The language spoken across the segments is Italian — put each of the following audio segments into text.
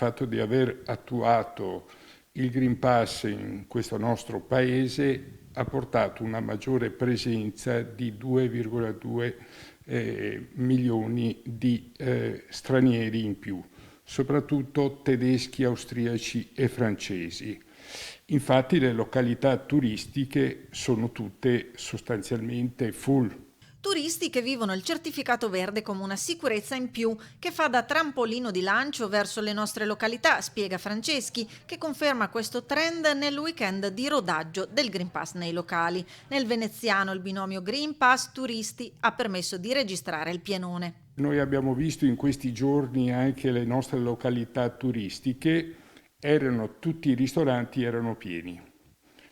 fatto di aver attuato il Green Pass in questo nostro paese ha portato una maggiore presenza di 2,2 milioni di stranieri in più, soprattutto tedeschi, austriaci e francesi. Infatti le località turistiche sono tutte sostanzialmente full. Turisti che vivono il certificato verde come una sicurezza in più che fa da trampolino di lancio verso le nostre località, spiega Franceschi, che conferma questo trend nel weekend di rodaggio del Green Pass nei locali. Nel veneziano il binomio Green Pass turisti ha permesso di registrare il pienone. Noi abbiamo visto in questi giorni anche le nostre località turistiche, tutti i ristoranti erano pieni,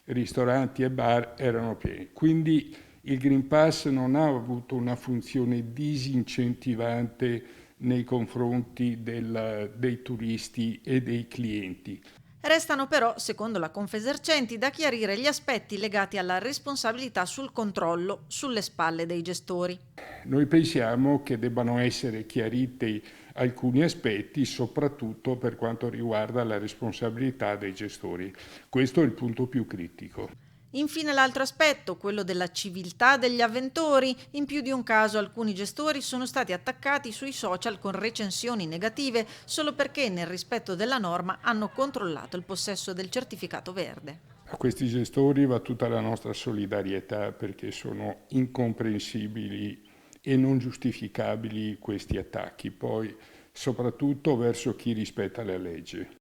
ristoranti e bar erano pieni. Quindi il Green Pass non ha avuto una funzione disincentivante nei confronti dei turisti e dei clienti. Restano però, secondo la Confesercenti, da chiarire gli aspetti legati alla responsabilità sul controllo sulle spalle dei gestori. Noi pensiamo che debbano essere chiariti alcuni aspetti, soprattutto per quanto riguarda la responsabilità dei gestori. Questo è il punto più critico. Infine l'altro aspetto, quello della civiltà degli avventori. In più di un caso alcuni gestori sono stati attaccati sui social con recensioni negative solo perché nel rispetto della norma hanno controllato il possesso del certificato verde. A questi gestori va tutta la nostra solidarietà perché sono incomprensibili e non giustificabili questi attacchi, poi soprattutto verso chi rispetta la legge.